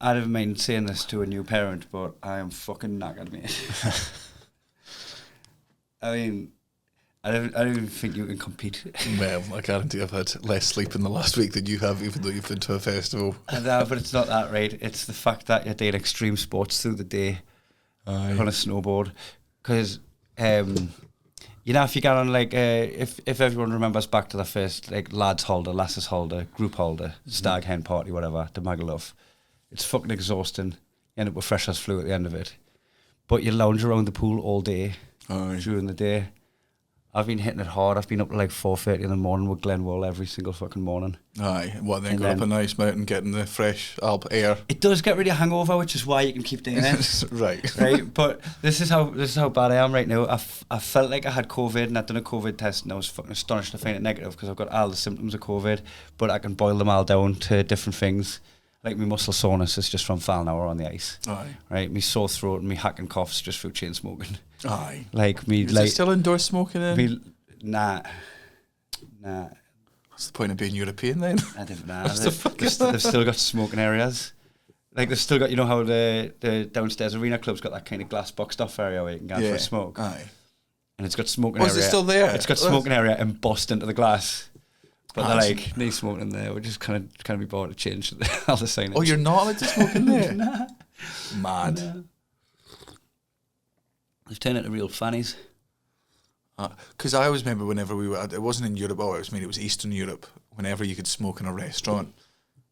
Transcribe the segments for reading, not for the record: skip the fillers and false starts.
I don't mind saying this to a new parent, but I am fucking knackered, mate. I mean, I don't even think you can compete. Well, I guarantee I've had less sleep in the last week than you have, even though you've been to a festival. But it's not that, right? It's the fact that you're doing extreme sports through the day on a snowboard. Because, you know, if you get on, like, if everyone remembers back to the first, like, lads holder, lasses holder, group holder, stag hen party, whatever, the Magaluf, it's fucking exhausting. You end up with fresh as flu at the end of it. But you lounge around the pool all day during the day. I've been hitting it hard. I've been up to like 4:30 in the morning with Glenwall every single fucking morning. Then go up a nice mountain, getting the fresh Alp air. It does get rid of hangover, which is why you can keep doing it. right. But this is how bad I am right now. I felt like I had COVID, and I'd done a COVID test, and I was fucking astonished to find it negative because I've got all the symptoms of COVID, but I can boil them all down to different things. Like my muscle soreness is just from falling hour on the ice. Right, me sore throat and me hacking coughs just through chain smoking. Like me, is like it still indoor smoking in? Nah. What's the point of being European then? I don't know. They've still got smoking areas. Like they've still got, you know how the downstairs arena club's got that kind of glass boxed off area where you can go for a smoke. And it's got smoking area. Is it still there? It's got smoking area embossed into the glass. But they're like, no smoking in there. We're just kind of be bored to change all the signage. Oh, you're not allowed to smoke in there? Nah. Mad. Nah. They've turned into real fannies. Because I always remember whenever we were, it wasn't in Europe, it was Eastern Europe, whenever you could smoke in a restaurant,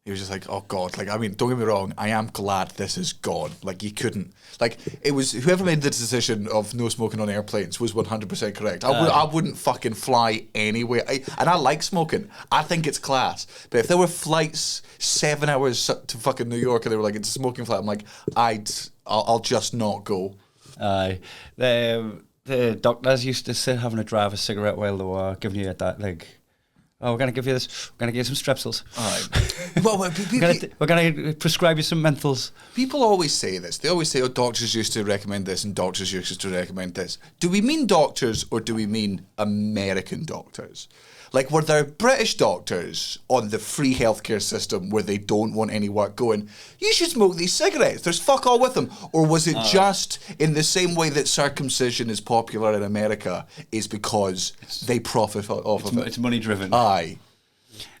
it was just like, oh God, like, I mean, don't get me wrong, I am glad this is gone. Like, you couldn't, like, it was, whoever made the decision of no smoking on airplanes was 100% correct. I wouldn't fucking fly anywhere. And I like smoking. I think it's class. But if there were flights 7 hours to fucking New York and they were like, it's a smoking flight, I'm like, I'll just not go. The doctors used to sit having a drive a cigarette while they were giving you that, like, oh, we're going to give you this, we're going to give you some Strepsils. We're going to prescribe you some menthols. People always say this. They always say, oh, doctors used to recommend this and doctors used to recommend this. Do we mean doctors or do we mean American doctors? Like, were there British doctors on the free healthcare system where they don't want any work going, you should smoke these cigarettes, there's fuck all with them? Or was it just in the same way that circumcision is popular in America is because they profit off of it? It's money driven. Aye.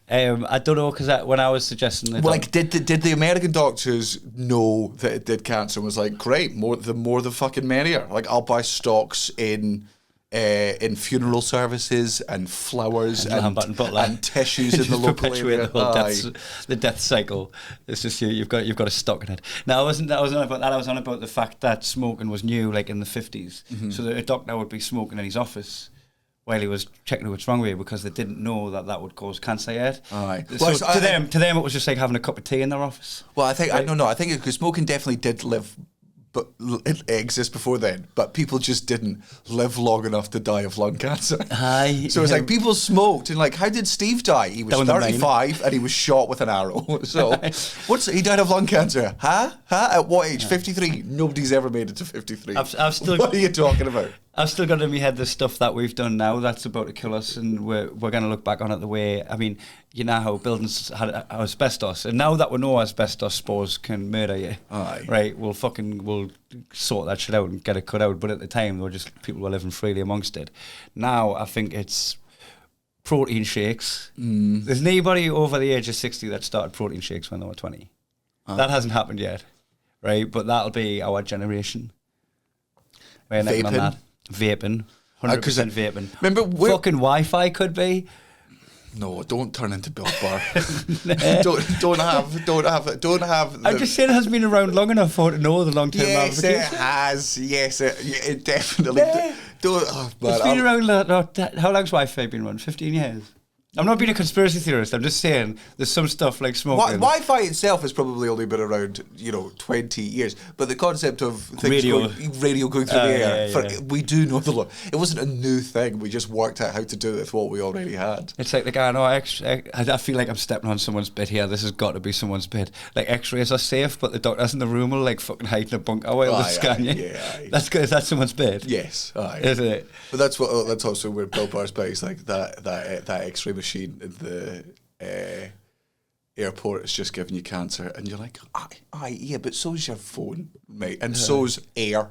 I don't know, because when I was suggesting that, like, did the American doctors know that it did cancer and was like, great, the more the fucking merrier. Like, I'll buy stocks in funeral services and flowers and tissues in the local area. The death cycle. It's just you've got a stock in it. Now I wasn't on about that. I was on about the fact that smoking was new, like in the 50s. Mm-hmm. So that a doctor would be smoking in his office while he was checking what's wrong with you because they didn't know that would cause cancer yet. Aye. So to them it was just like having a cup of tea in their office. Well, I think I think because smoking definitely did live. But it exists before then. But people just didn't live long enough to die of lung cancer. Aye. So it's like people smoked and like, how did Steve die? He was 35 and he was shot with an arrow. So he died of lung cancer? Huh? At what age? 53? Nobody's ever made it to 53. I've still. What are you talking about? I've still got in my head the stuff that we've done now that's about to kill us, and we're going to look back on it the way, I mean, you know how buildings had asbestos, and now that we know asbestos spores can murder you, right, we'll sort that shit out and get it cut out, but at the time, people were living freely amongst it. Now, I think it's protein shakes. There's nobody over the age of 60 that started protein shakes when they were 20. That hasn't happened yet, right, but that'll be our generation. Vaping, 100% vaping. Remember, fucking Wi-Fi could be. No, don't turn into Bill Burr. don't have. I'm just saying it hasn't been around long enough for it to know the long-term ramifications. Yes, it has. Yes, it definitely. It's been around. How long's Wi-Fi been around? 15 years. I'm not being a conspiracy theorist. I'm just saying there's some stuff like smoking. Wi-Fi itself has probably only been around, 20 years. But the concept of things radio going through the air, we do know the law. It wasn't a new thing. We just worked out how to do it with what we already had. It's like the guy, I feel like I'm stepping on someone's bit here. This has got to be someone's bit. Like X-rays are safe, but the doctors in the room will like fucking hide in a bunker while they scan you. Yeah, that's good. Is that someone's bit? Yes, isn't it? But that's also where Bill Burr's bit. Like that X-ray machine in the airport has just given you cancer, and you're like, aye, yeah, but so's your phone, mate, and so's air.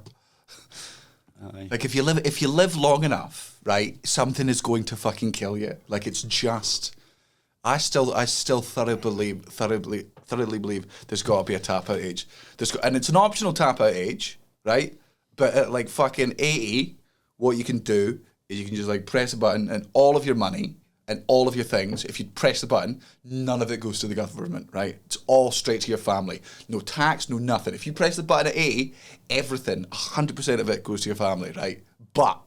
Aye. Like if you live long enough, right, something is going to fucking kill you. Like it's just, I still thoroughly believe there's got to be a tap out age. And it's an optional tap out age, right? But at like fucking 80, what you can do is you can just like press a button, and all of your money and all of your things, if you press the button, none of it goes to the government, right? It's all straight to your family. No tax, no nothing. If you press the button at 80, everything, 100% of it goes to your family, right? But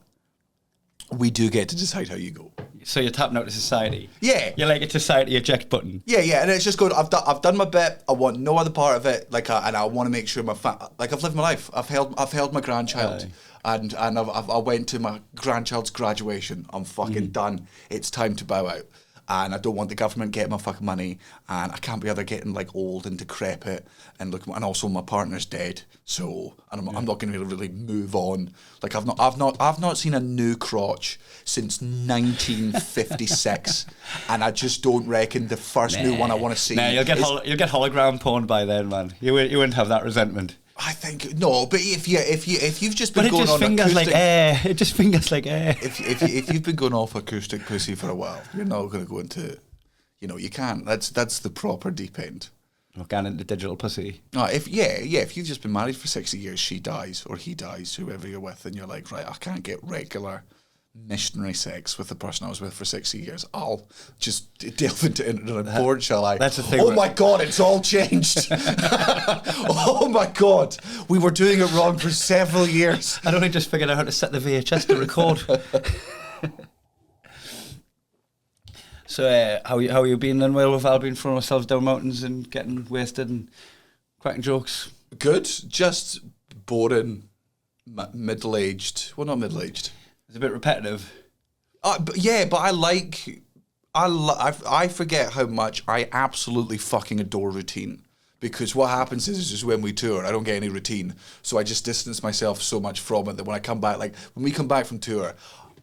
we do get to decide how you go. So you're tapping out to society. Yeah. You're like a society eject button. Yeah, and it's just good. I've done my bit. I want no other part of it. And I want to make sure I've lived my life. I've held my grandchild. And I went to my grandchild's graduation. I'm fucking done. It's time to bow out. And I don't want the government getting my fucking money. And I can't be either getting like old and decrepit. And also my partner's dead. So I'm not going to really move on. Like I've not seen a new crotch since 1956. And I just don't reckon the first new one I want to see. Nah, you'll get hologram porn by then, man. You wouldn't have that resentment. I think no, but if you've just been going on fingers acoustic, like air. It just fingers like air. If you've been going off acoustic pussy for a while, you're not going to go into, you can't. That's the proper deep end. Not going into digital pussy. No, if you've just been married for 60 years, she dies or he dies, whoever you're with, and you're like, right, I can't get regular missionary sex with the person I was with for 60 years. I'll just delve into internet and porn, shall I? That's the thing. Oh my God, it's all changed. Oh my God, we were doing it wrong for several years. I'd only just figured out how to set the VHS to record. So how you been then? Well, we've all been throwing ourselves down mountains and getting wasted and cracking jokes. Good, just boring, middle-aged. Well, not middle-aged. It's a bit repetitive. But I forget how much I absolutely fucking adore routine. Because what happens is just when we tour, I don't get any routine. So I just distance myself so much from it that when I come back, like when we come back from tour,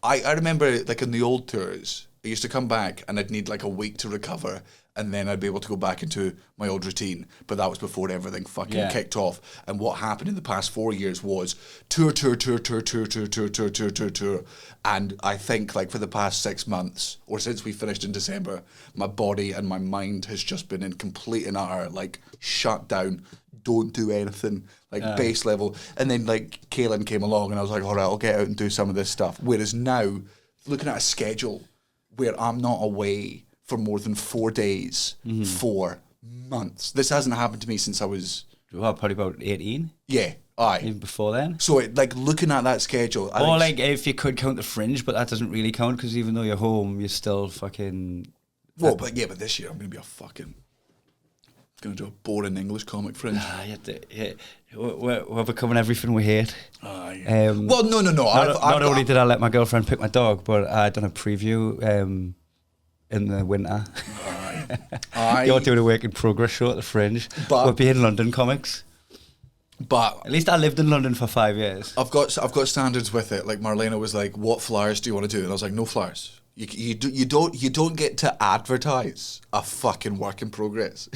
I remember like in the old tours, I used to come back and I'd need like a week to recover, and then I'd be able to go back into my old routine. But that was before everything fucking kicked off. And what happened in the past 4 years was tour. And I think like for the past 6 months, or since we finished in December, my body and my mind has just been in complete and utter like shut down. Don't do anything, like base level. And then like Kaylin came along and I was like, all right, I'll get out and do some of this stuff. Whereas now, looking at a schedule where I'm not away for more than 4 days, 4 months. This hasn't happened to me since I was... probably about 18? Yeah, aye. Even before then? So, like, looking at that schedule... Or, like, if you could count the fringe, but that doesn't really count, because even though you're home, you're still fucking... Well, but this year I'm going to be going to do a boring English comic fringe. We're becoming everything we hate. Aye. Well, no. Not only did I let my girlfriend pick my dog, but I done a preview... in the winter. You're doing a work in progress show at the Fringe. But we're being London comics. But at least I lived in London for 5 years. I've got standards with it. Like Marlena was like, "What flyers do you want to do?" And I was like, "No flyers. You don't get to advertise a fucking work in progress."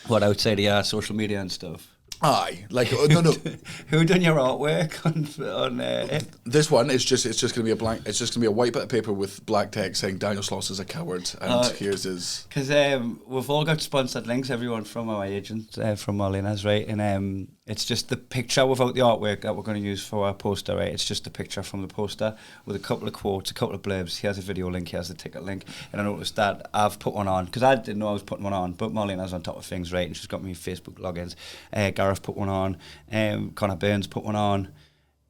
What, outside of your social media and stuff? Aye, like no. Who done your artwork on it? This one is just going to be a blank. It's just going to be a white bit of paper with black text saying Daniel Sloss is a coward, and here's his. Because we've all got sponsored links, everyone, from our agent, from Marlena's, right? And it's just the picture without the artwork that we're going to use for our poster, right? It's just the picture from the poster with a couple of quotes, a couple of blurbs. Here's a video link, here's the ticket link. And I noticed that I've put one on, because I didn't know I was putting one on, but Marlena's on top of things, right? And she's got me Facebook logins. Gareth put one on, Connor Burns put one on,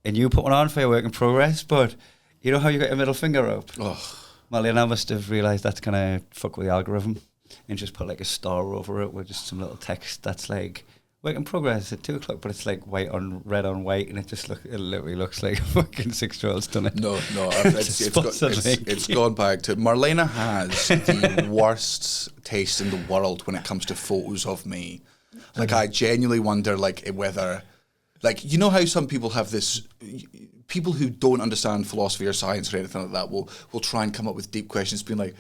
and you put one on for your work in progress, but you know how you got your middle finger up? Oh. Marlena must have realised that's going to fuck with the algorithm and just put like a star over it with just some little text that's like work in progress at 2 o'clock, but it's like white on red on white, and it literally looks like a fucking 6-year-old's done it. No, it's gone back to Marlena has the worst taste in the world when it comes to photos of me. Like, I genuinely wonder, like, whether, like, you know how some people have this, people who don't understand philosophy or science or anything like that will try and come up with deep questions, being like,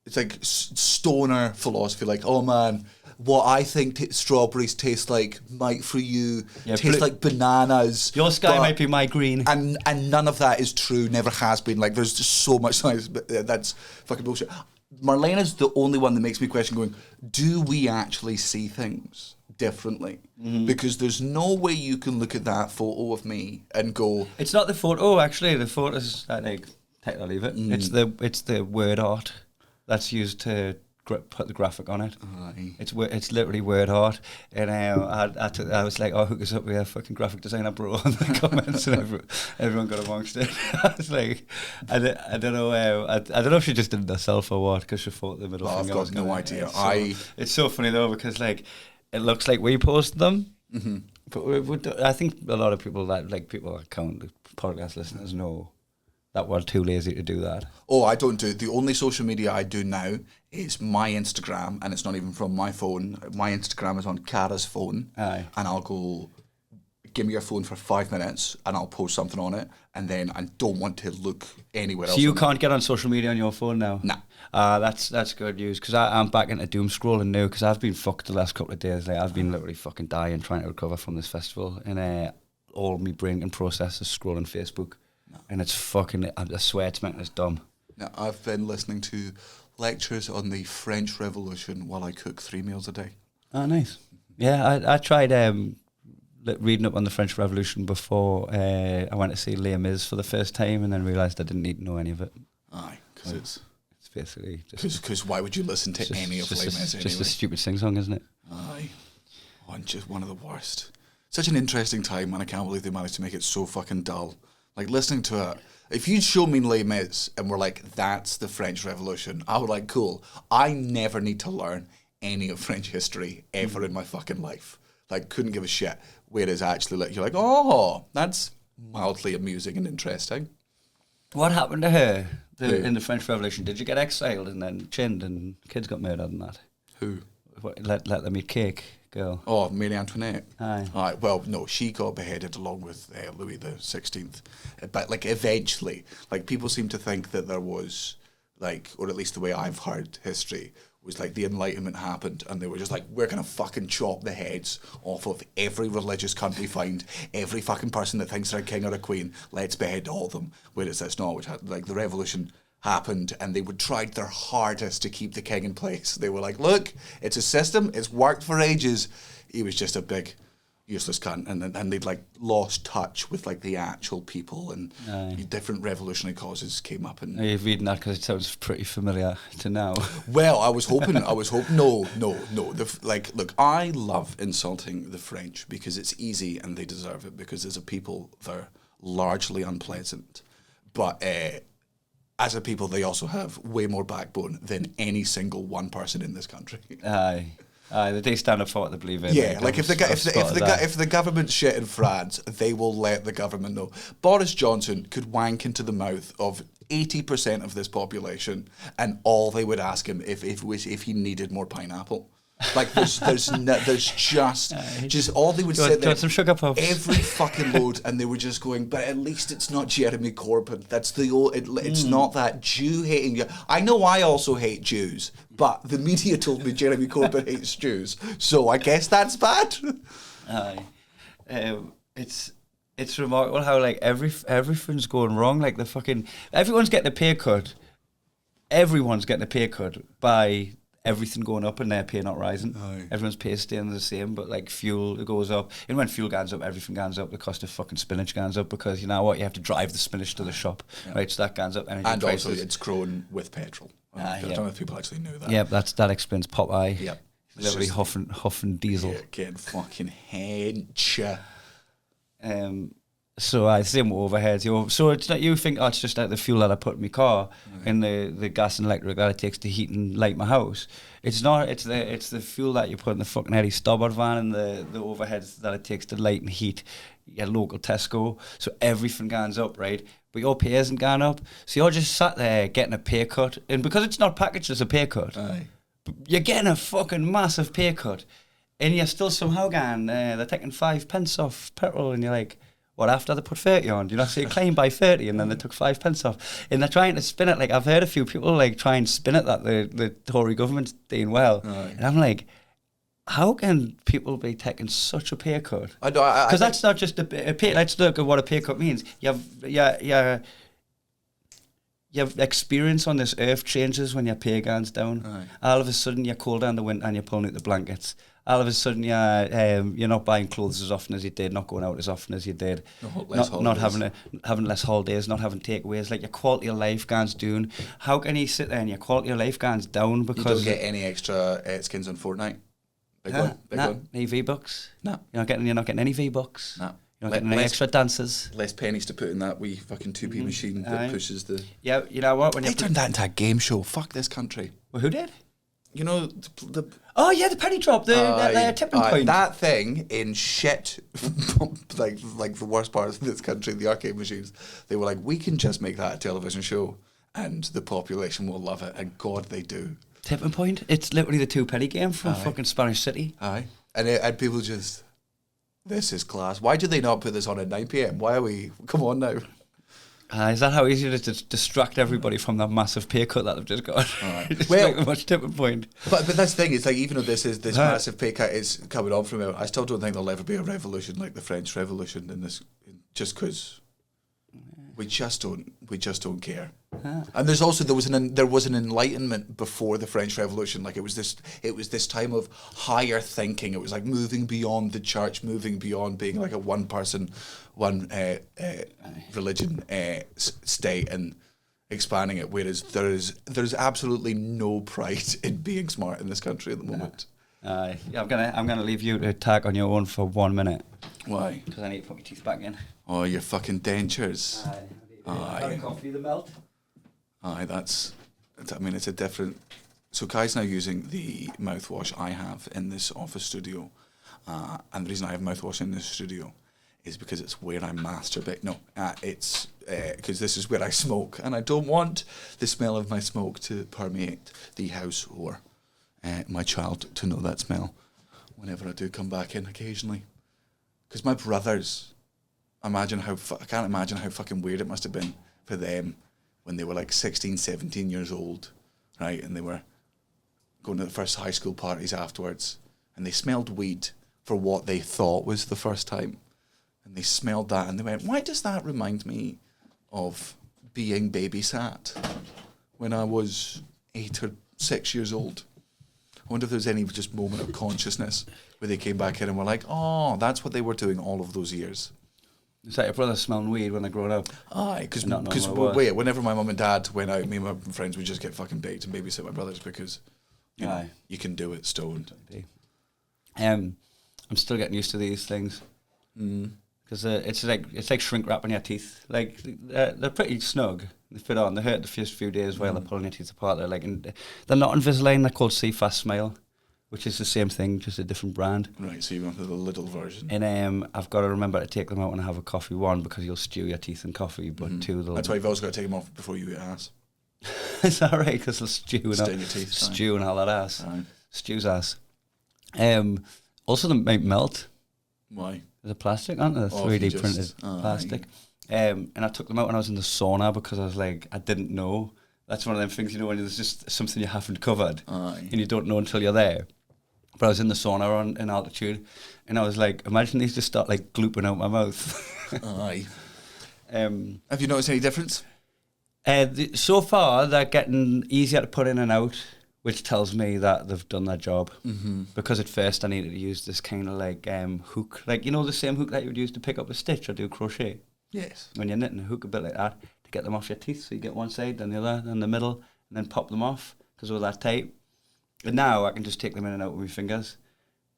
it's like stoner philosophy. Like, oh man, what I think strawberries taste like might for you taste like bananas. Your sky might be my green. And none of that is true, never has been. Like, there's just so much science, but that's fucking bullshit. Marlena's the only one that makes me question going, do we actually see things differently? Because there's no way you can look at that photo of me and go... It's not the photo, actually. The photo's, like, take it or leave it. It's the word art that's used to put the graphic on it. It's literally word art. And I was like, oh, hook us up with a fucking graphic designer, bro, in the comments, and everyone got amongst it. I was like, I don't know I don't know if she just did it herself or what, because she thought the middle finger. I've got no idea. It's so funny though, because like it looks like we posted them, but I think a lot of people that count the podcast listeners know that we're too lazy to do that. Oh, I don't do it. The only social media I do now is my Instagram, and it's not even from my phone. My Instagram is on Cara's phone. Aye. And I'll go, give me your phone for 5 minutes, and I'll post something on it, and then I don't want to look anywhere else. So you can't get on social media on your phone now? Nah. That's good news, because I'm back into doom scrolling now, because I've been fucked the last couple of days. Like, I've been literally fucking dying trying to recover from this festival, and all my brain can process is scrolling Facebook. And it's fucking, I swear it's making us dumb. Now, I've been listening to lectures on the French Revolution while I cook 3 meals a day. Oh, nice. Yeah, I tried reading up on the French Revolution before I went to see Les Mis for the first time, and then realised I didn't need to know any of it. Aye, because it's basically just... Because why would you listen to any of Les Mis anyway? Just a stupid sing-song, isn't it? Aye. Oh, and just one of the worst. Such an interesting time, and I can't believe they managed to make it so fucking dull. Like, listening to it, if you'd show me Les Mis and were like, that's the French Revolution, I would like, cool. I never need to learn any of French history ever in my fucking life. Like, couldn't give a shit. Whereas actually, like, you're like, oh, that's mildly amusing and interesting. What happened to her in the French Revolution? Did you get exiled and then chinned and kids got murdered and that? Who? Let them eat cake, girl. Oh, Marie Antoinette. Aye. Well, no, she got beheaded along with Louis the 16th. But, like, eventually, like, people seem to think that there was, like, or at least the way I've heard history, was like the Enlightenment happened and they were just like, we're going to fucking chop the heads off of every religious cunt we find, every fucking person that thinks they're a king or a queen, let's behead all of them. Whereas that's not what happened. Like, the revolution happened and they would tried their hardest to keep the king in place. They were like, look, it's a system, it's worked for ages. He was just a big useless cunt, and they'd like lost touch with like the actual people, and different revolutionary causes came up. And are you reading that because it sounds pretty familiar to now? Well, I was hoping. No. Look, I love insulting the French because it's easy and they deserve it, because as a people they're largely unpleasant, but as a people they also have way more backbone than any single one person in this country. They do stand up for what they believe in. Yeah, like if the government shit in France, they will let the government know. Boris Johnson could wank into the mouth of 80% of this population, and all they would ask him if he needed more pineapple. Like there's just all they would say there. Some sugar puffs. Every fucking load, and they were just going. But at least it's not Jeremy Corbyn. That's the old. It's not that Jew hating. I know I also hate Jews, but the media told me Jeremy Corbyn hates Jews, so I guess that's bad. It's remarkable how like everything's going wrong. Like everyone's getting a pay cut. Everyone's getting a pay cut by everything going up and their pay not rising. Everyone's pay is staying the same, but like fuel goes up. And when fuel goes up, everything goes up. The cost of fucking spinach goes up, because you know what, you have to drive the spinach to the shop, right? So that goes up. And prices. Also, it's grown with petrol. I don't know if people actually knew that. Yeah, that explains Popeye. Yep. Literally huffing diesel. Yeah, getting fucking hench. So I same with overheads. So it's not, you think, it's just like the fuel that I put in my car and the gas and electric that it takes to heat and light my house. It's not. It's the fuel that you put in the fucking Eddie Stobbart van and the overheads that it takes to light and heat your local Tesco. So everything goes up, right? But your pay isn't going up. So you're just sat there getting a pay cut, and because it's not packaged as a pay cut, you're getting a fucking massive pay cut, and you're still somehow going. They're taking 5 pence off petrol, and you're like, But after they put 30 on, do you not see it claim by 30 and then they took 5 pence off? And they're trying to spin it, like, I've heard a few people, like, try and spin it that the Tory government's doing well. Aye. And I'm like, how can people be taking such a pay cut? Because that's not just a pay. Let's look at what a pay cut means. Your experience on this earth changes when your pay goes down. Aye. All of a sudden, you're cold in the winter and you're pulling out the blankets. All of a sudden, you're not buying clothes as often as you did, not going out as often as you did, not having less holidays, not having takeaways. Like, your quality of life goes down. How can you sit there and your quality of life goes down because you don't get any extra skins on Fortnite? Big one. Any V-Bucks? No. You're not getting any V-Bucks? No. You're not getting any extra dances? Less pennies to put in that wee fucking 2p machine that pushes the... Yeah, you know what? When they turned that into a game show. Fuck this country. Well, who did? You know, the oh yeah, the penny drop, the tipping point. That thing in shit, like the worst part of this country, the arcade machines. They were like, we can just make that a television show, and the population will love it. And God, they do. Tipping point. It's literally the 2-penny game from fucking Spanish City. Aye, and people just, this is class. Why do they not put this on at 9 p.m? Why are we? Come on now. Is that how easy it is to distract everybody from that massive pay cut that they've just got? It's well, like a much tipping point. But that's the thing. It's like, even though this massive pay cut is coming on from it, I still don't think there'll ever be a revolution like the French Revolution in this. Just because we just don't care. And there was an enlightenment before the French Revolution. Like, it was this time of higher thinking. It was like moving beyond the church, moving beyond being like a one person, one religion state, and expanding it. Whereas there's absolutely no pride in being smart in this country at the moment. Yeah, I'm gonna leave you to tag on your own for 1 minute. Why? Because I need to put my teeth back in. Oh, your fucking dentures. Aye. Coffee, the melt. Aye, it's a different... So Kai's now using the mouthwash I have in this office studio. And the reason I have mouthwash in this studio is because it's where I masturbate. No, it's because this is where I smoke. And I don't want the smell of my smoke to permeate the house or my child to know that smell whenever I do come back in occasionally. Because my brothers... I can't imagine how fucking weird it must have been for them when they were like 16, 17 years old, right? And they were going to the first high school parties afterwards, and they smelled weed for what they thought was the first time. And they smelled that, and they went, why does that remind me of being babysat when I was 8 or 6 years old? I wonder if there's any just moment of consciousness where they came back in and were like, oh, that's what they were doing all of those years. Is that your brother smelling weed when they growing up? Aye, because whenever my mum and dad went out, me and my friends would just get fucking baked and babysit my brothers because you know, you can do it stoned. I'm still getting used to these things because it's like shrink wrapping your teeth. Like they're pretty snug. They fit on. They hurt the first few days while they're pulling your teeth apart. They're not Invisalign. They're called C-Fast Smile, which is the same thing, just a different brand. Right, so you went for the little version. And I've got to remember to take them out when I have a coffee. One, because you'll stew your teeth in coffee, but two, that's why you've always got to take them off before you eat ass. Is that right? Because they'll stew and all that ass. Aye. Stew's ass. Also, they might melt. Why? There's a plastic, aren't there? 3D printed plastic. And I took them out when I was in the sauna because I was like, I didn't know. That's one of them things, you know, when there's just something you haven't covered and you don't know until you're there. But I was in the sauna in altitude, and I was like, imagine these just start like glooping out my mouth. Aye. Have you noticed any difference? So far, they're getting easier to put in and out, which tells me that they've done their job. Mm-hmm. Because at first I needed to use this kind of like hook, like, you know, the same hook that you would use to pick up a stitch or do crochet. Yes. When you're knitting a hook a bit like that to get them off your teeth, so you get one side, then the other, then the middle, and then pop them off because they're that tight. And now I can just take them in and out with my fingers,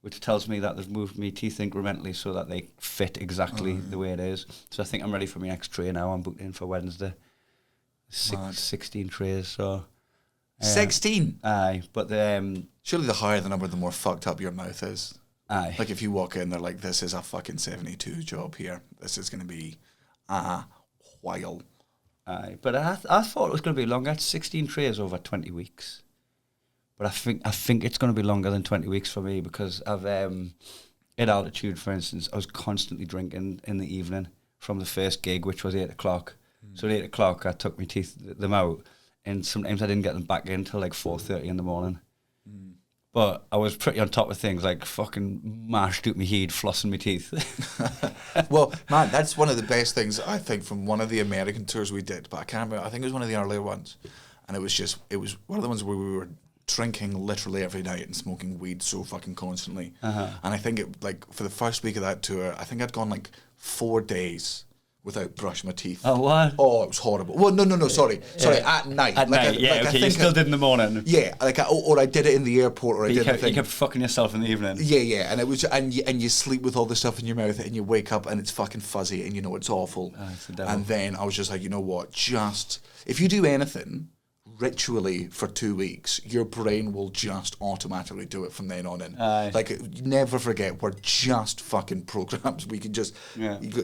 which tells me that they've moved my teeth incrementally so that they fit exactly the way it is. So I think I'm ready for my next tray now. I'm booked in for Wednesday. 16 trays, so... 16? Aye, but surely the higher the number, the more fucked up your mouth is. Aye. Like if you walk in, they're like, this is a fucking 72 job here. This is going to be a while. Aye, but I thought it was going to be longer. It's 16 trays over 20 weeks. But I think it's going to be longer than 20 weeks for me because I've at altitude, for instance, I was constantly drinking in the evening from the first gig, which was 8 o'clock. So at 8 o'clock, I took my teeth them out, and sometimes I didn't get them back in until like 4:30 in the morning. But I was pretty on top of things, like fucking mashed out my head, flossing my teeth. Well, man, that's one of the best things, I think, from one of the American tours we did. But I can't remember. I think it was one of the earlier ones. And it was one of the ones where we were drinking literally every night and smoking weed so fucking constantly. And I think for the first week of that tour, I think I'd gone like 4 days without brushing my teeth. Oh, what? Oh, it was horrible. Well, no, sorry, at night. At night, okay, you still did in the morning. Yeah, or I did it in the airport, or I did the thing. You kept fucking yourself in the evening. Yeah, and it was, and you sleep with all the stuff in your mouth, and you wake up and it's fucking fuzzy, and you know it's awful. Oh, it's the devil. And then I was just like, you know what? Just if you do anything ritually for 2 weeks, your brain will just automatically do it from then on in. Like, never forget, we're just fucking programs. We can just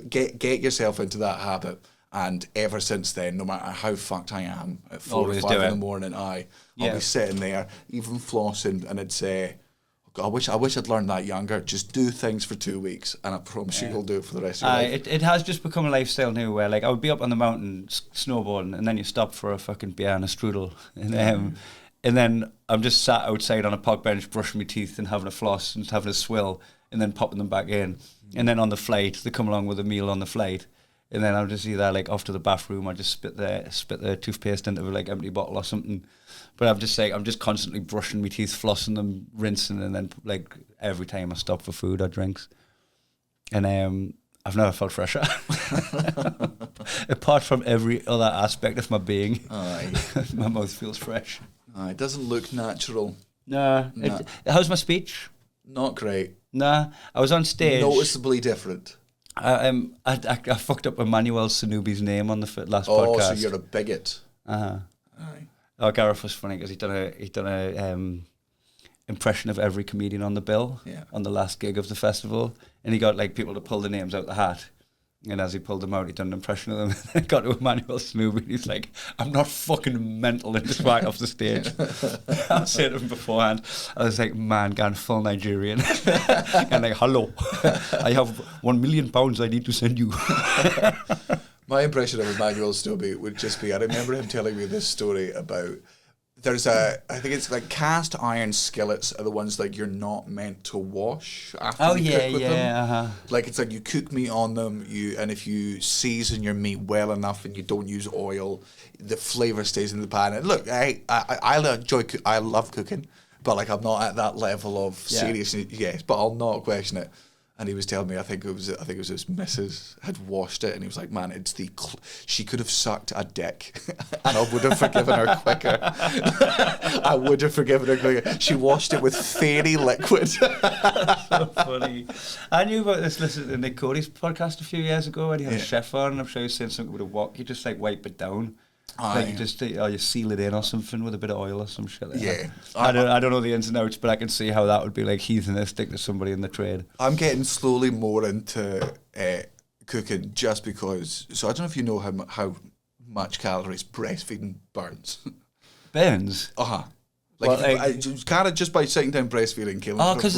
get yourself into that habit. And ever since then, no matter how fucked I am, at 4 or 5 in the morning, I'll be sitting there, even flossing, and I'd say, I wish I'd learned that younger. Just do things for 2 weeks, and I promise you'll do it for the rest of your life. It has just become a lifestyle now where, like, I would be up on the mountain snowboarding, and then you stop for a fucking beer and a strudel, and then I'm just sat outside on a park bench brushing my teeth and having a floss and having a swill, and then popping them back in, and then on the flight they come along with a meal on the flight. And then I'll just either like off to the bathroom, I just spit the toothpaste into a like empty bottle or something. But I'm just constantly brushing my teeth, flossing them, rinsing, and then like every time I stop for food or drinks. And I've never felt fresher. Apart from every other aspect of my being, my mouth feels fresh. It doesn't look natural. Nah. How's my speech? Not great. Nah, I was on stage. Noticeably different. I fucked up Emmanuel Sanubi's name on the last podcast. Oh, so you're a bigot. Aye. Oh, Gareth was funny because he'd done a impression of every comedian on the bill on the last gig of the festival, and he got like people to pull the names out the hat. And as he pulled them out, he done an impression of them. And got to Emmanuel Sanubi, and he's like, "I'm not fucking mental," and just right off the stage. I said to him beforehand, I was like, "Man, gone full Nigerian," and like, "Hello, I have £1 million I need to send you." My impression of Emmanuel Sanubi would just be, I remember him telling me this story about. I think it's like cast iron skillets are the ones like you're not meant to wash after you cook with them. Like it's like you cook meat on them, and if you season your meat well enough and you don't use oil, the flavour stays in the pan. And look, I love cooking, but like I'm not at that level of seriousness. Yes, but I'll not question it. And he was telling me, I think it was his missus had washed it, and he was like, "Man, she could have sucked a dick, and I would have forgiven her quicker. I would have forgiven her quicker. She washed it with fairy liquid." That's so funny. I knew about this. Listening to Nick Cody's podcast a few years ago, when he had a chef on, and I'm sure he was saying something with a wok. You just like wipe it down. Like you just you seal it in or something with a bit of oil or some shit like that. I don't know the ins and outs, but I can see how that would be like heathenistic to somebody in the trade. I'm getting slowly more into cooking just because. So I don't know if you know how much calories breastfeeding burns. Burns? Kind of just by sitting down breastfeeding, killing. Oh, because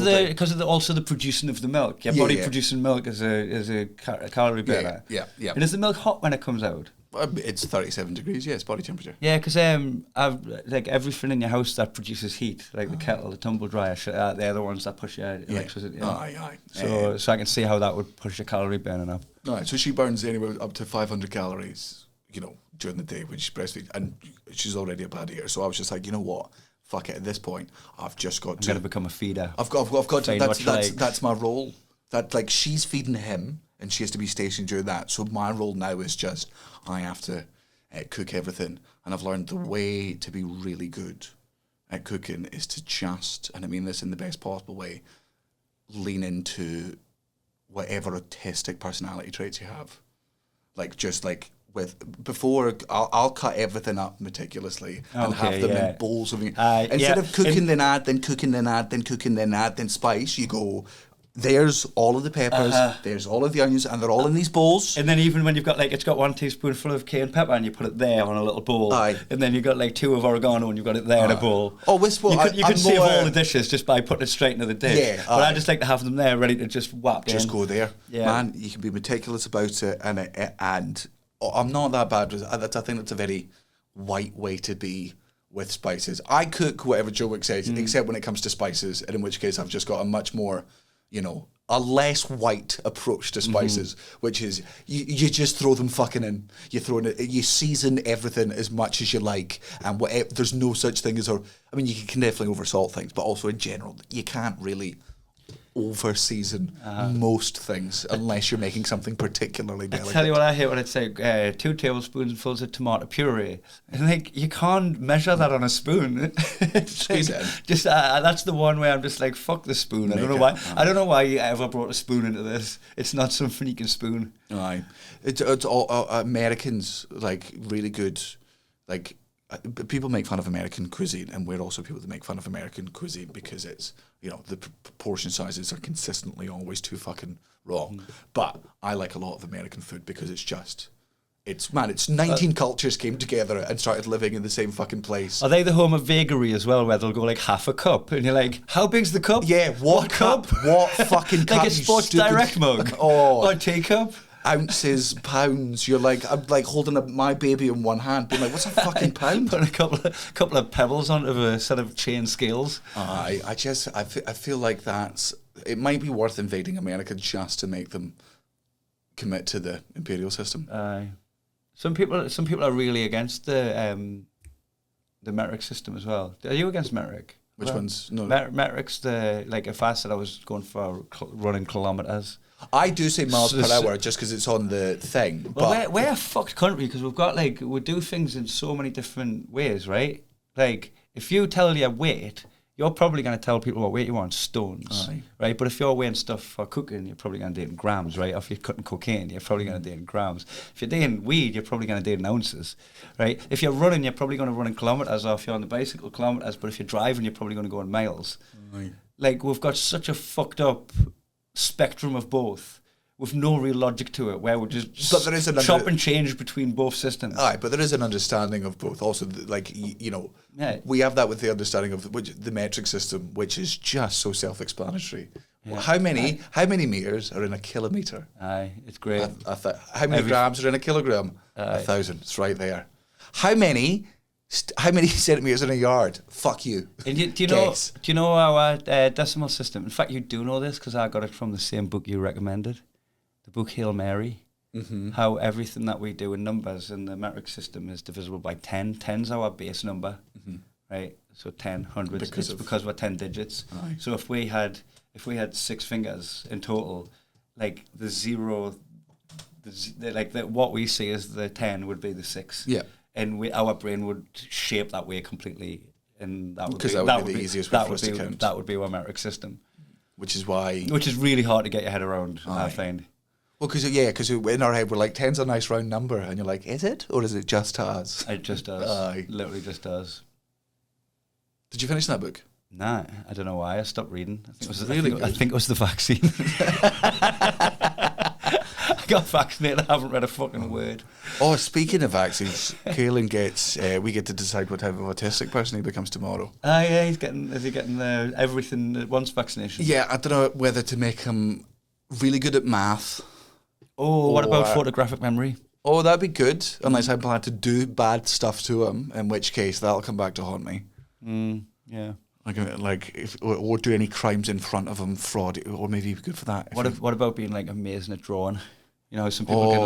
of also the producing of the milk. Your body producing milk is a calorie burner. Yeah. And is the milk hot when it comes out? It's 37 degrees, yes, body temperature. Yeah, because I've like everything in your house that produces heat, like the kettle, the tumble dryer, they're the ones that push your electricity. Aye. So I can see how that would push your calorie burning up. Right, so she burns anywhere up to 500 calories, during the day when she breastfeeds, and she's already a bad eater. So I was just like, you know what? Fuck it. At this point, I've just got to. I'm going to become a feeder. I've got to. That's my role. That like she's feeding him, and she has to be stationed during that. So my role now is just I have to cook everything, and I've learned the way to be really good at cooking is to just, and I mean this in the best possible way, lean into whatever autistic personality traits you have. Like just like. Before I'll cut everything up meticulously and have them in bowls of instead of cooking then add then cooking then add then cooking then add then spice, you go there's all of the peppers, there's all of the onions, and they're all in these bowls. And then even when you've got like, it's got 1 teaspoonful of cayenne pepper and you put it there on a little bowl. Aye. And then you've got like 2 of oregano and you've got it there in a bowl. Oh, whisper. You could save all the dishes just by putting it straight into the dish. Yeah, but I just like to have them there ready to just whap Just in. go there. Yeah. Man, you can be meticulous about it, and I'm not that bad with it. I think that's a very white way to be with spices. I cook whatever Joe Wick says, except when it comes to spices, and in which case I've just got a much more, a less white approach to spices, which is you just throw them fucking in. You season everything as much as you like, and there's no such thing as, you can definitely oversalt things, but also in general, you can't really over season most things unless you're making something particularly delicate. I tell you what I hate when it's like 2 tablespoons of tomato puree, and like you can't measure that on a spoon. It's like, just that's the one way I'm just like, fuck the spoon. I don't know why. I don't know why you ever brought a spoon into this. It's not some freaking spoon. Aye, it's all Americans like really good like. People make fun of American cuisine, and we're also people that make fun of American cuisine because it's, the portion sizes are consistently always too fucking wrong. But I like a lot of American food because it's 19 cultures came together and started living in the same fucking place. Are they the home of vagary as well, where they'll go like half a cup, and you're like, how big's the cup? Yeah, what cup? What fucking cup? Like a Sports Direct mug or teacup. Ounces, pounds. You're like, I'm like holding my baby in one hand, being like, what's a fucking pound? Putting a couple of pebbles onto a set of chain scales. I feel like it might be worth invading America just to make them commit to the imperial system. Some people are really against the metric system as well. Are you against metric? Which ones? No. Metric's if I said I was going for running kilometres. I do say miles per hour just because it's on the thing. Well, but we're a fucked country because we've got we do things in so many different ways, right? Like if you tell your weight, you're probably going to tell people what weight you are in stones, right? But if you're weighing stuff for cooking, you're probably going to do it in grams, right? Or if you're cutting cocaine, you're probably going to do it in grams. If you're doing weed, you're probably going to do it in ounces, right? If you're running, you're probably going to run in kilometres, or if you're on the bicycle, kilometres. But if you're driving, you're probably going to go in miles. Like we've got such a fucked up spectrum of both with no real logic to it, where we're just chop and change between both systems. Aye, but there is an understanding of both. Also, we have that with the understanding of the metric system, which is just so self-explanatory. Yeah. How many meters are in a kilometre? Aye, it's great. How many grams are in a kilogram? 1,000. It's right there. How many centimetres in a yard? Fuck you. And do you know our decimal system? In fact, you do know this because I got it from the same book you recommended, the book Hail Mary. How everything that we do in numbers in the metric system is divisible by 10. 10's our base number, right? So 10, hundreds. Because we're 10 digits. Aye. So if we had 6 fingers in total, like the zero, what we see as the 10 would be the 6. Yeah. And our brain would shape that way completely, and that would be the easiest way for us to count. That would be our metric system, which is really hard to get your head around. I find. Well, because in our head we're like 10's a nice round number, and you're like, is it, or is it just us? It just does. Literally just does. Did you finish that book? Nah, I don't know why. I stopped reading. I think it was the vaccine. I got vaccinated. I haven't read a fucking word. Oh, speaking of vaccines, Caelan gets. We get to decide what type of autistic person he becomes tomorrow. Yeah, is he getting the everything at once vaccination? Yeah, I don't know whether to make him really good at math. Oh, what about photographic memory? Oh, that'd be good, unless I plan to do bad stuff to him, in which case that'll come back to haunt me. Yeah. Or do any crimes in front of him, fraud, or maybe he'd be good for that. What about being like amazing at drawing? You know, some people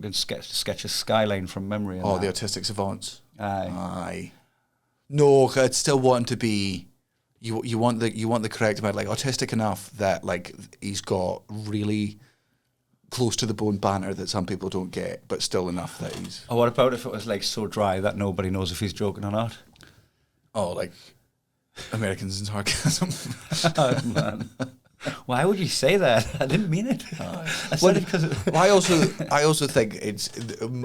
can sketch a skyline from memory. And the autistic savants. Aye. No, I'd still want him to be. You want the correct amount, like autistic enough that like he's got really close to the bone banter that some people don't get, but still enough that he's. Oh, what about if it was like so dry that nobody knows if he's joking or not? Oh, like Americans and sarcasm. Oh, man. Why would you say that? I didn't mean it. I said it because I also think it's.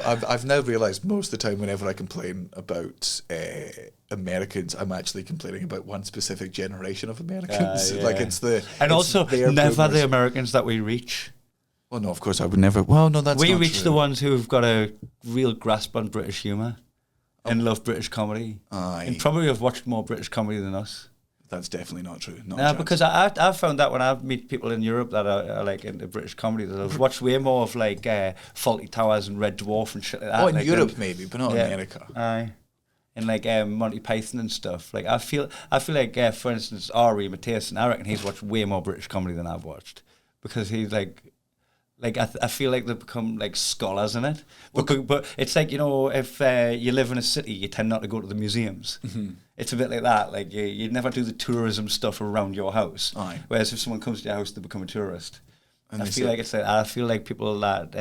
I've now realised most of the time whenever I complain about Americans, I'm actually complaining about one specific generation of Americans. Yeah. Like and also never boomers. the Americans that we reach. Well, no, of course I would never. Well, no, that's we not reach true. the ones who've got a real grasp on British humour and love British comedy. Aye. And probably have watched more British comedy than us. That's definitely not true. Not a No, chance. because I've found that when I meet people in Europe that are like into British comedy, that I've watched way more of like Fawlty Towers and Red Dwarf and shit like that. Oh, in like, Europe maybe, but not America. Aye. And like Monty Python and stuff. Like I feel like for instance Ari Matthiessen, I reckon he's watched way more British comedy than I've watched, because he's like I feel like they've become like scholars in it. But it's like, you know, if you live in a city, you tend not to go to the museums. Mm-hmm. It's a bit like that. Like you never do the tourism stuff around your house. Aye. Whereas if someone comes to your house, they become a tourist. And I feel like people that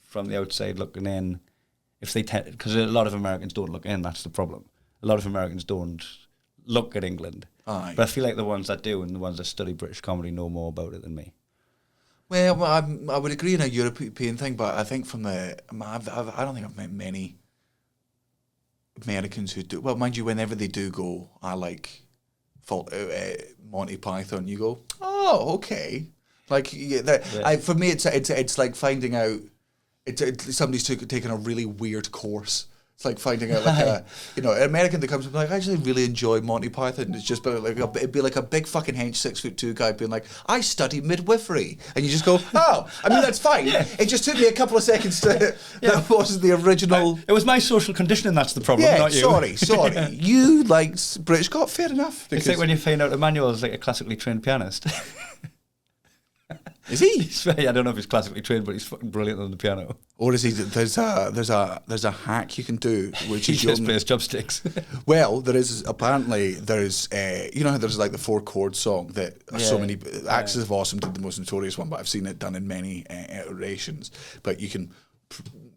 from the outside looking in, if they because a lot of Americans don't look in. That's the problem. A lot of Americans don't look at England. Aye. But I feel like the ones that do and the ones that study British comedy know more about it than me. Well, I would agree in a European thing, but I think from I don't think I've met many Americans who do. Well, mind you, whenever they do go, I like Monty Python. You go, oh, okay. Like for me, it's like finding out. Somebody's taken a really weird course. It's like finding out like an American that comes up like, I actually really enjoy Monty Python. It's just it'd be like a big fucking hench 6'2" guy being like, I study midwifery, and you just go, oh, I mean that's fine. Yeah. It just took me a couple of seconds to that wasn't the original. It was my social conditioning that's the problem, not you. Sorry. You like British Scott, fair enough. It's like when you find out Emmanuel is like a classically trained pianist. Is he? I don't know if he's classically trained, but he's fucking brilliant on the piano. Or is he? There's a hack you can do, which he is just plays chopsticks. Well, there's how there's like the 4-chord song that so many Axis of Awesome did the most notorious one, but I've seen it done in many iterations. But you can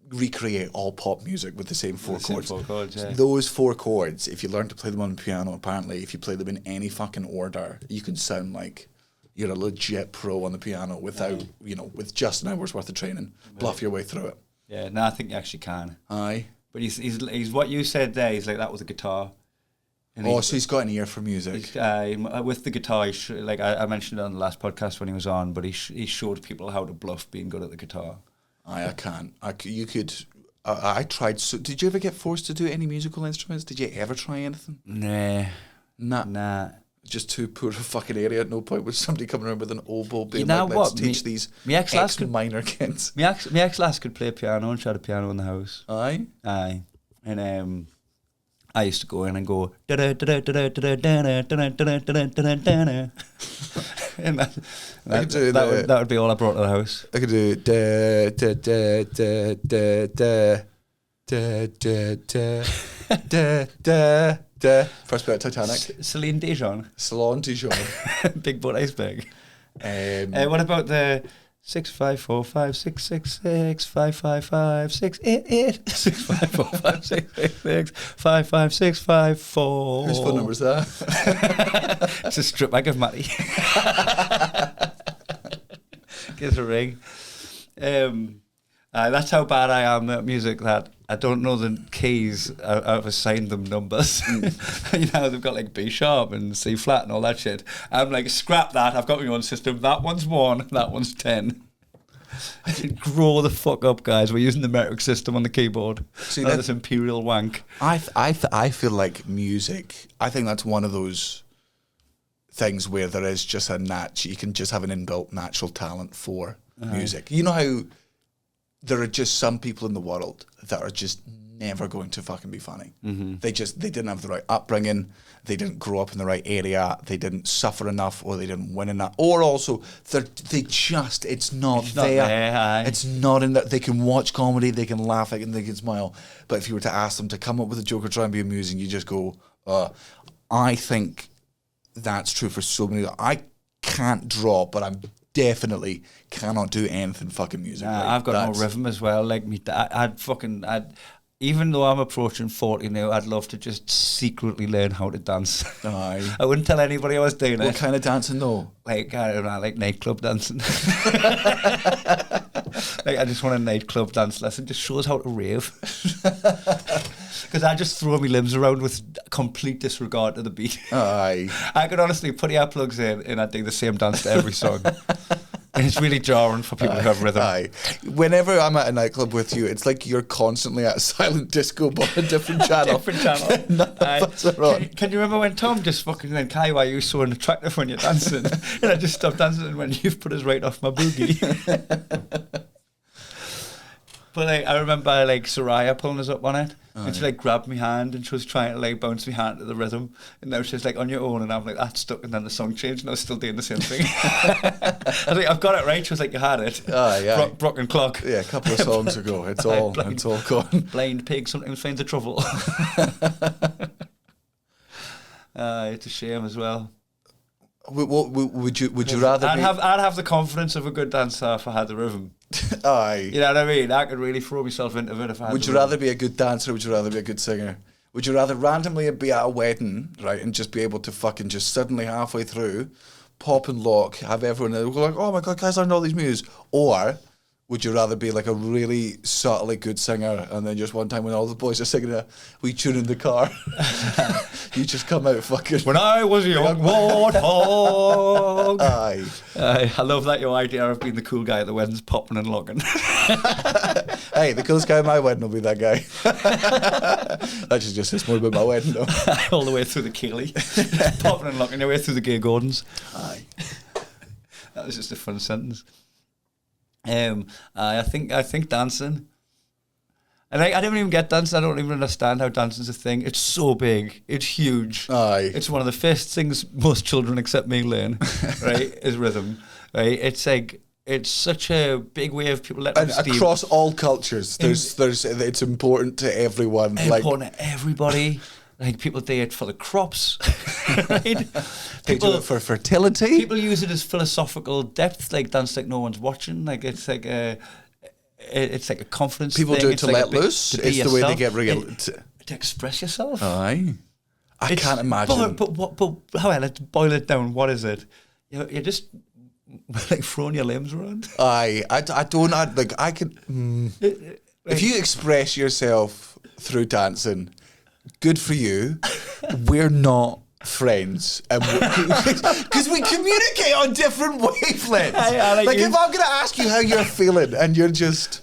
recreate all pop music with the same 4 chords. 4 chords, yeah. Those 4 chords, if you learn to play them on the piano, apparently, if you play them in any fucking order, you can sound like you're a legit pro on the piano without, with just an hour's worth of training. Bluff your way through it. Yeah, no, I think you actually can. Aye. But he's what you said there, he's like that with a guitar. And so he's got an ear for music. With the guitar, I mentioned it on the last podcast when he was on, but he showed people how to bluff being good at the guitar. Aye, I can't. You could... I tried... So, did you ever get forced to do any musical instruments? Did you ever try anything? Nah. Just too poor a fucking area. At no point was somebody coming around with an oboe being let's teach these minor kids. My ex-lass could play piano, and she had a piano in the house. Aye. And I used to go in and go and that would be all I brought to the house. I could do first bit of Titanic. Celine Dion. Big Butt Iceberg. What about the 6545666555688 6545666555654? Whose phone number is that? It's a strip bag of Matty. Give us a ring. That's how bad I am at music that I don't know the keys. I've assigned them numbers. They've got like B sharp and C flat and all that shit. I'm like, scrap that. I've got my own system. That one's 1, that one's 10. Grow the fuck up, guys. We're using the metric system on the keyboard. See, this Imperial wank. I feel like music, I think that's one of those things where there is just you can just have an inbuilt natural talent for music. You know how there are just some people in the world that are just never going to fucking be funny. Mm-hmm. They didn't have the right upbringing, they didn't grow up in the right area, they didn't suffer enough, or they didn't win enough, or also it's not there. It's not in that. They can watch comedy, they can laugh, and they can smile, but if you were to ask them to come up with a joke or try and be amusing, you just go, I think that's true for so many. I can't draw, but I'm definitely cannot do anything fucking music. I've got no rhythm as well. Like me, even though I'm approaching 40 now, I'd love to just secretly learn how to dance. Aye. I wouldn't tell anybody I was doing What it. kind of dancing though? Like, I don't know, like nightclub dancing. Like, I just want a nightclub dance lesson. Just shows how to rave. Because I just throw my limbs around with complete disregard to the beat. Aye. I could honestly put earplugs in and I'd do the same dance to every song. And it's really jarring for people who have rhythm. Aye. Whenever I'm at a nightclub with you, it's like you're constantly at a silent disco but a different channel. Different channel. None of us are on. Can you remember when Tom just fucking went, Kai, why are you so unattractive when you're dancing? And I just stopped dancing when you've put us right off my boogie. But like, I remember like Soraya pulling us up on it, and she like grabbed my hand and she was trying to like bounce my hand to the rhythm, and now she's like on your own, and I'm like that's stuck, and then the song changed, and I was still doing the same thing. I was like, I've got it right. She was like, you had it. Broken clock. Yeah, a couple of songs ago. It's all gone. Blind pig sometimes finds a trouble. It's a shame as well. Would you rather? I'd have the confidence of a good dancer if I had the rhythm. Aye. You know what I mean? I could really throw myself into it if I had Would you rather be a good dancer or would you rather be a good singer? Would you rather randomly be at a wedding, right, and just be able to fucking just suddenly halfway through pop and lock, have everyone go like, oh my God, guys, I know all these moves? Or would you rather be like a really subtly good singer and then just one time when all the boys are singing a wee tune in the car, you just come out fucking... When I was a young warthog. Aye. I love that your idea of being the cool guy at the wedding's popping and locking. Hey, the coolest guy at my wedding will be that guy. Actually, just says more about my wedding though. All the way through the Keeley. Popping and locking your way through the Gay Gordons. Aye. That was just a fun sentence. I think dancing. And I don't even get dancing. I don't even understand how dancing's a thing. It's so big. It's huge. Aye. It's one of the first things most children except me learn, right? Is rhythm, right? It's like it's such a big way of people letting and across all cultures. There's it's important to everyone. Important to everybody. Like people do it for the crops, right? They do it for fertility. People use it as philosophical depth, like dance like no one's watching. Like it's like a confidence. People thing. do it It's to like let loose. It's the way they get real. To express yourself. Aye. I can't imagine. But however, let's boil it down. What is it? You're just like throwing your limbs around. Aye. I don't. I could. If you express yourself through dancing, good for you. We're not friends, because we communicate on different wavelengths. I like if I'm going to ask you how you're feeling, and you're just.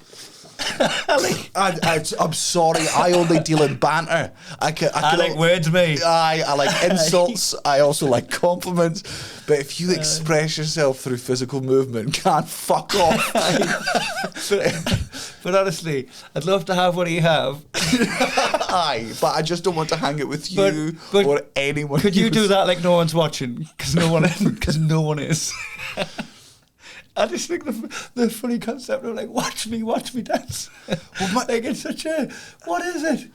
I'm sorry. I only deal in banter. I like words, mate. I like insults. I also like compliments. But if you express yourself through physical movement, can't fuck off. But honestly, I'd love to have what you have. Aye, but I just don't want to hang it with you or anyone. Could you do that like no one's watching? Because no one is. I just think the funny concept of like watch me dance. Well, like it's such a what is it?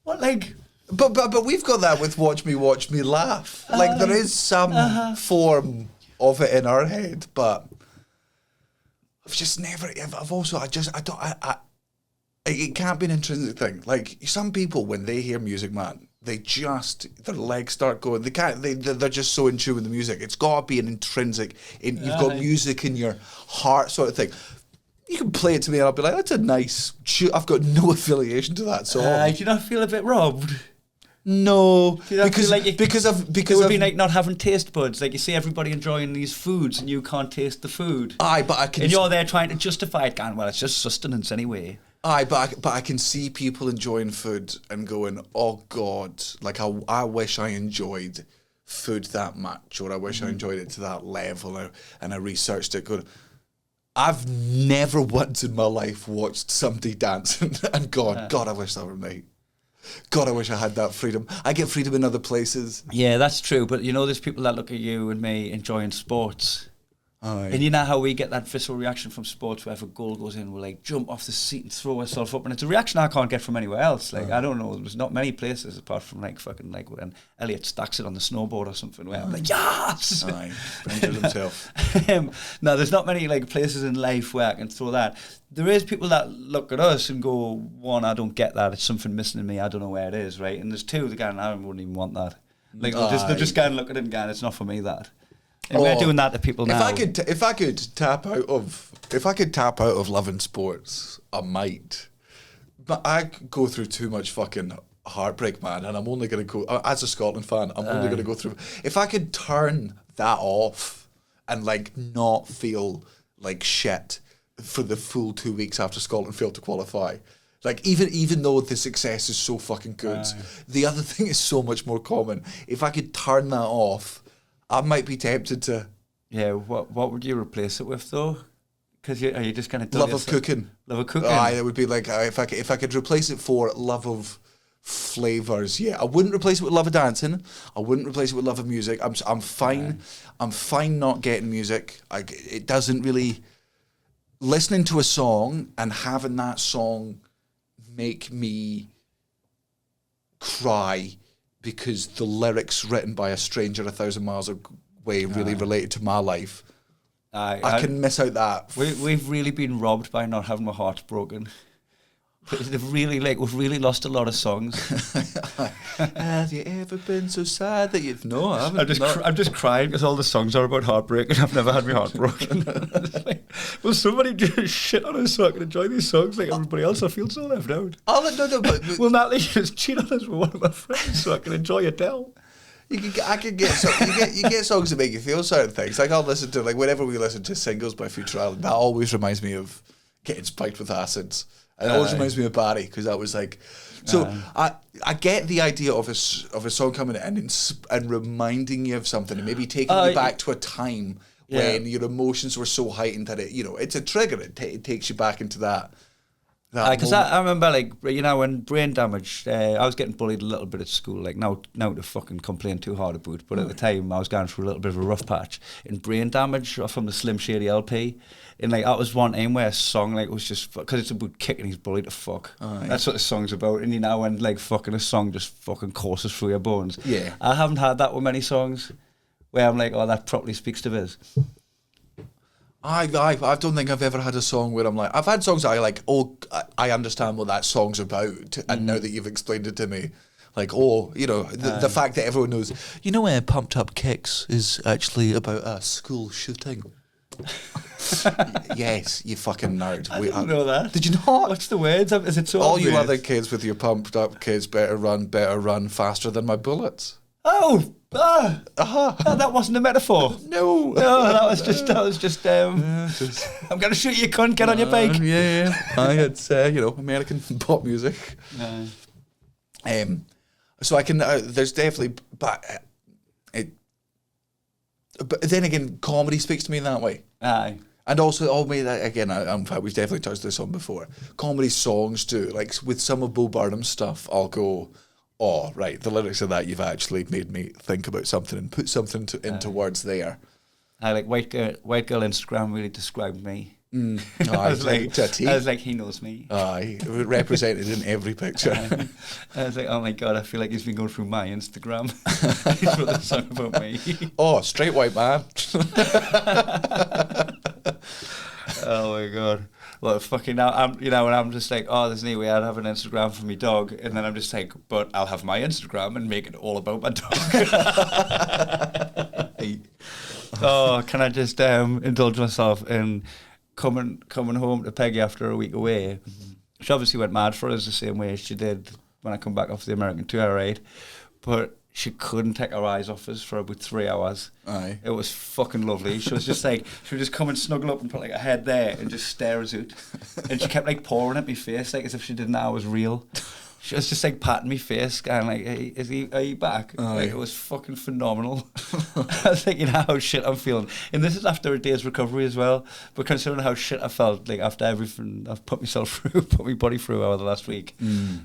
What like? But we've got that with watch me laugh. Like there is some form of it in our head, but I've just never. I've also I don't. It can't be an intrinsic thing. Like some people when they hear music, man, their legs start going. They can't. They're just so in tune with the music. It's got to be an intrinsic. You've got music in your heart, sort of thing. You can play it to me, and I'll be like, "That's a nice." I've got no affiliation to that song. Do you not feel a bit robbed? No, because it would be like not having taste buds. Like you see everybody enjoying these foods, and you can't taste the food. Aye, but I can. And you're there trying to justify it, going, "Well, it's just sustenance anyway." Aye, but I can see people enjoying food and going, oh God, like I wish I enjoyed food that much, or I wish I enjoyed it to that level, and I researched it. Going, I've never once in my life watched somebody dancing and gone, God, I wish that were me. God, I wish I had that freedom. I get freedom in other places. Yeah, that's true. But you know, there's people that look at you and me enjoying sports. Aye. And you know how we get that visceral reaction from sports where if a goal goes in, we'll like jump off the seat and throw ourselves up, and it's a reaction I can't get from anywhere else. Like I don't know, there's not many places apart from like fucking like when Elliot stacks it on the snowboard or something where I'm like, yes! Aye, injured himself. No, there's not many like places in life where I can throw that. There is people that look at us and go, one, I don't get that, it's something missing in me, I don't know where it is, right? And there's two, the guy, I wouldn't even want that. Like they're just going to look at it and going, it's not for me that. And we're doing that to people now. If I could tap out of loving sports, I might. But I go through too much fucking heartbreak, man, and I'm only going to go as a Scotland fan. I'm only going to go through. If I could turn that off and like not feel like shit for the full 2 weeks after Scotland failed to qualify. Like even though the success is so fucking good, the other thing is so much more common. If I could turn that off, I might be tempted to. Yeah, what would you replace it with though? Because are you just going to love of cooking? Love of cooking. It would be like if I could replace it for love of flavors. Yeah, I wouldn't replace it with love of dancing. I wouldn't replace it with love of music. I'm fine. Yeah. I'm fine not getting music. It doesn't really. Listening to a song and having that song make me cry because the lyrics written by a stranger 1,000 miles away really related to my life. I can miss out that. We've really been robbed by not having our hearts broken. We've really lost a lot of songs. Have you ever been so sad that you've no? I haven't. I'm just crying because all the songs are about heartbreak, and I've never had my heart broken. Like, will somebody just shit on us so I can enjoy these songs like everybody else? I feel so left out. No, but will Natalie just cheat on us with one of my friends so I can enjoy Adele? You get songs that make you feel certain things. Like I'll listen to whenever we listen to singles by Future Island, that always reminds me of getting spiked with acids. And it always reminds me of Barry because that was like, so I get the idea of a song coming in and reminding you of something and maybe taking you back to a time when your emotions were so heightened that it's a trigger. It takes you back into that. Because I remember when brain damage, I was getting bullied a little bit at school. Like now to fucking complain too hard about, but at the time I was going through a little bit of a rough patch. In brain damage from the Slim Shady LP. And that was one time where a song was just because it's about kicking his bully to fuck. That's what the song's about. And when fucking a song just fucking courses through your bones. Yeah, I haven't had that with many songs where I'm like, oh, that properly speaks to Viz. I don't think I've ever had a song where I'm like, I've had songs that I like. Oh, I understand what that song's about, and now that you've explained it to me. Like, the fact that everyone knows, where Pumped Up Kicks is actually about a school shooting. Yes, you fucking nerd. I didn't know that. Did you not? What's the words? Is it so all obvious? You other kids with your pumped up kids better run faster than my bullets. Oh, that wasn't a metaphor. No, that was just. I'm gonna shoot you, cunt. Get on your bike. Yeah. It's American pop music. So I can. There's definitely, but then again, comedy speaks to me in that way. Aye. And also, again, in fact, we've definitely touched this on before. Comedy songs do. Like, with some of Bo Burnham's stuff, I'll go, oh, right, the lyrics of that, you've actually made me think about something and put something into words there. I like White Girl Instagram really described me. I was like, he knows me. Aye, represented in every picture. I was like, oh my God, I feel like he's been going through my Instagram. He's wrote a song about me. Oh, straight white man. Oh my God. Well, fucking now, I'm just like, oh, there's no way I'd have an Instagram for my dog. And then I'm just like, but I'll have my Instagram and make it all about my dog. Oh, can I just indulge myself in coming home to Peggy after a week away? She obviously went mad for us the same way she did when I come back off the American tour, right? But she couldn't take her eyes off us for about 3 hours. Aye. It was fucking lovely. She was just like, she would just come and snuggle up and put her head there and just stare us out. And she kept pouring at my face as if she didn't know I was real. She was just patting my face, going hey, are you back? It was fucking phenomenal. I was thinking how shit I'm feeling. And this is after a day's recovery as well. But considering how shit I felt, after everything I've put myself through, put my body through over the last week,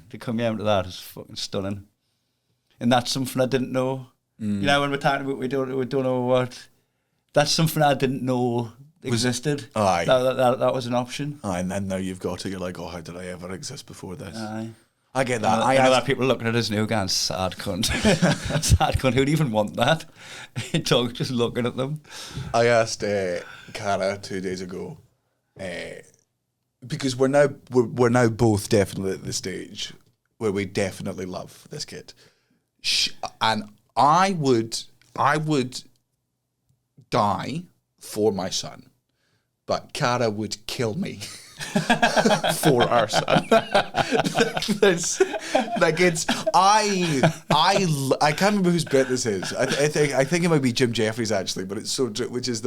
to come here to that is fucking stunning. And that's something I didn't know. When we're talking about we don't know what That's something I didn't know existed. Aye. That was an option. Aye, and then now you've got it. You're like, oh, how did I ever exist before this? Aye. I get that. I know that people looking at us now going, sad cunt. Sad cunt. Who'd even want that? Dog just looking at them. I asked Cara 2 days ago, because we're now both definitely at the stage where we definitely love this kid, and I would die for my son, but Cara would kill me for our son. I can't remember whose bit this is. I think it might be Jim Jeffries actually, but it's which is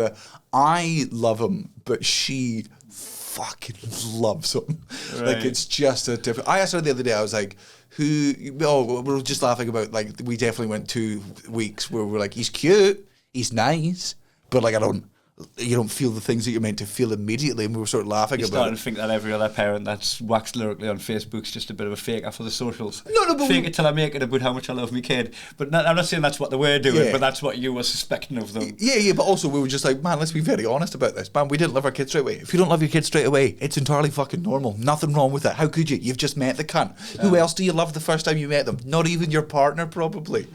I love him, but she fucking loves him. Right. Like it's just a different. I asked her the other day. I was like, we were just laughing about like we definitely went 2 weeks where we're like, he's cute, he's nice, but like you don't feel the things that you're meant to feel immediately, and we were sort of laughing about it. Starting to think that every other parent that's waxed lyrically on Facebook's just a bit of a faker for the socials. No, but fake it till I make it about how much I love my kid. But I'm not saying that's what they were doing, but that's what you were suspecting of them. Yeah, but also we were just like, man, let's be very honest about this. Man, we didn't love our kids straight away. If you don't love your kids straight away, it's entirely fucking normal. Nothing wrong with that. How could you? You've just met the cunt. Who else do you love the first time you met them? Not even your partner, probably.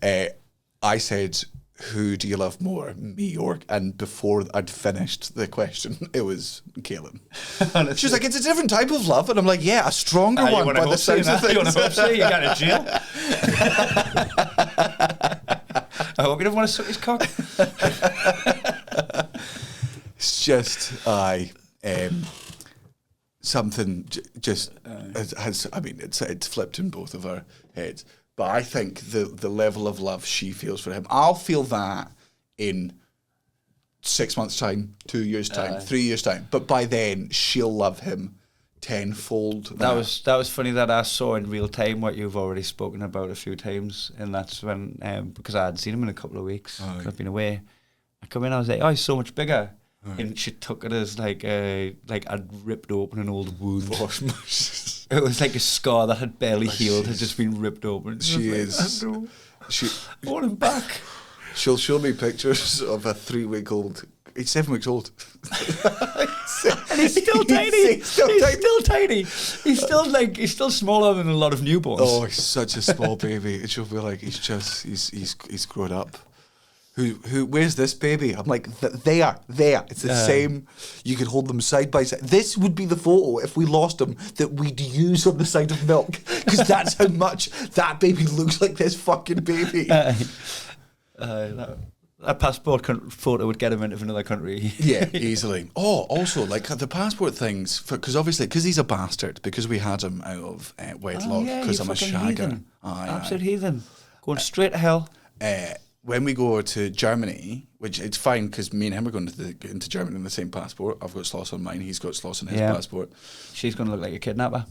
I said, who do you love more, me or... And before I'd finished the question, it was Kaelin. She was like, it's a different type of love. And I'm like, yeah, a stronger one by the sounds of things. You want to hope so? You got to jail. I hope you don't want to suck his cock. It's just, something just has... I mean, it's flipped in both of our heads. But I think the level of love she feels for him, I'll feel that in 6 months' time, 2 years' time, 3 years' time. But by then, she'll love him tenfold. That was funny that I saw in real time what you've already spoken about a few times, and that's when because I hadn't seen him in a couple of weeks. I've been away. I come in, I was like, oh, he's so much bigger. And she took it as like I'd ripped open an old wound. It was like a scar that had barely healed, had just been ripped open. She is. I want him back. She'll show me pictures of a 3-week-old. He's 7 weeks old. And he's still tiny. He's still tiny. He's still smaller than a lot of newborns. Oh, he's such a small baby. And she'll be like, he's grown up. Where's this baby? I'm like, there. It's the same. You could hold them side by side. This would be the photo if we lost them that we'd use on the side of milk, because that's how much that baby looks like this fucking baby. That passport photo would get him into another country. Yeah, easily. Oh, also, like the passport things, because he's a bastard, because we had him out of wedlock, because I'm a shagger. Absolute heathen. Going straight to hell. When we go to Germany, which it's fine because me and him are going into Germany in the same passport. I've got Sloss on mine, he's got Sloss on his passport. She's going to look like a kidnapper.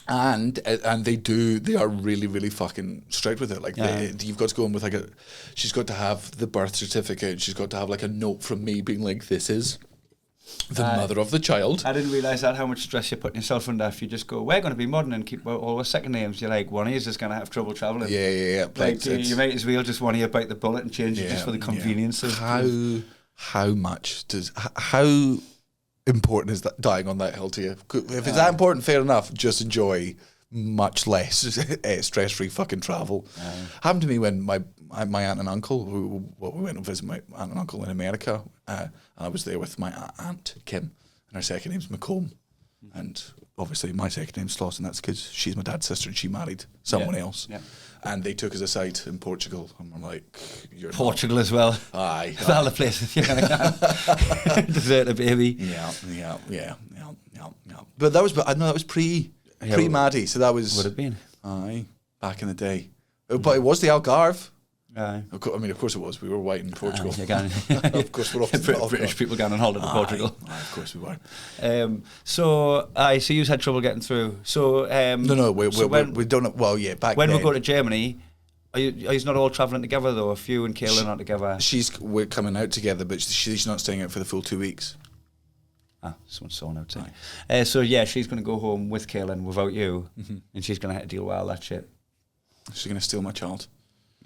And they are really, really fucking strict with it. Like you've got to go in with she's got to have the birth certificate. She's got to have like a note from me being like, this is the mother of the child. I didn't realise that, how much stress you're putting yourself under if you just go, we're going to be modern and keep all our second names. You're like, one of you is just going to have trouble travelling. Yeah. Like you might as well just want to bite the bullet and change it just for the convenience of... How important is that dying on that hill to you? If it's that important, fair enough. Just enjoy much less stress-free fucking travel. Happened to me when my aunt and uncle, we went to visit my aunt and uncle in America, and I was there with my aunt Kim, and her second name's McComb, and obviously my second name's Sloss, and that's because she's my dad's sister and she married someone else. Yeah. And they took us aside in Portugal, and we're like, "You're Portugal as well." Aye, it's all the places you're gonna desert a baby. Yeah. But that was pre Maddie, so that was would have been back in the day. But it was the Algarve. Aye. I mean, of course it was. We were white in Portugal. Of course, we're off British people going on holiday to Portugal. Of course we were. So you had trouble getting through. So no, we don't. Well, yeah, back when then, we go to Germany. Are you not all travelling together though? A few and Kaelin aren't together. We're coming out together, but she's not staying out for the full 2 weeks. Someone's sawn outside. So yeah, she's going to go home with Kaelin without you, and she's going to have to deal with all that shit. She's going to steal my child.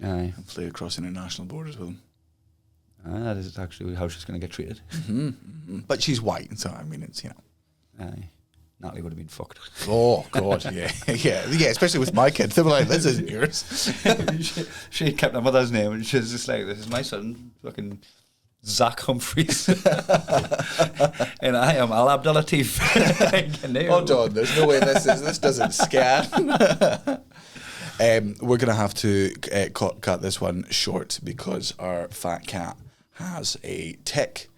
Aye. And flee across international borders with him. That is actually how she's going to get treated. But she's white, so I mean, it's, you know. Aye. Natalie would have been fucked. Oh, God, yeah. Yeah, especially with my kids. They were like, this isn't yours. she kept her mother's name, and she was just like, this is my son, fucking Zach Humphries. And I am Al Abdulatif. Hold on, there's no way this doesn't scan. We're going to have to cut this one short because our fat cat has a tick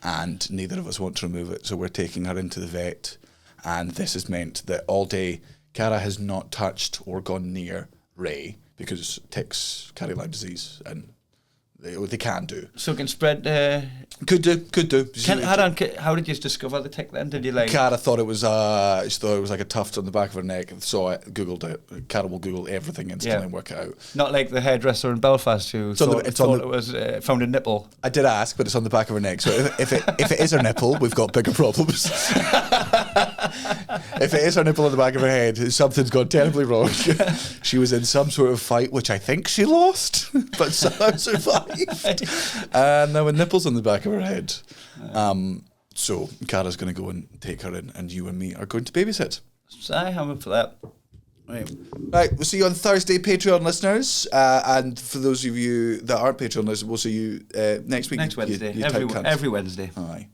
and neither of us want to remove it, so we're taking her into the vet, and this has meant that all day Cara has not touched or gone near Ray because ticks carry Lyme disease and they can do. So it can spread... Could do. How did you discover the tick then? Did you like... Cara thought it was like a tuft on the back of her neck, saw it, Googled it. Cara will Google everything instantly and work it out. Not like the hairdresser in Belfast who thought it was found a nipple. I did ask, but it's on the back of her neck. So if it is her nipple, we've got bigger problems. If it is her nipple on the back of her head, something's gone terribly wrong. She was in some sort of fight, which I think she lost, but somehow survived. And now with nipples on the back of her head. So Cara's going to go and take her in, and you and me are going to babysit. I am up for that. Right, we'll see you on Thursday, Patreon listeners. And for those of you that aren't Patreon listeners, we'll see you next week. Next Wednesday. Every Wednesday. Aye.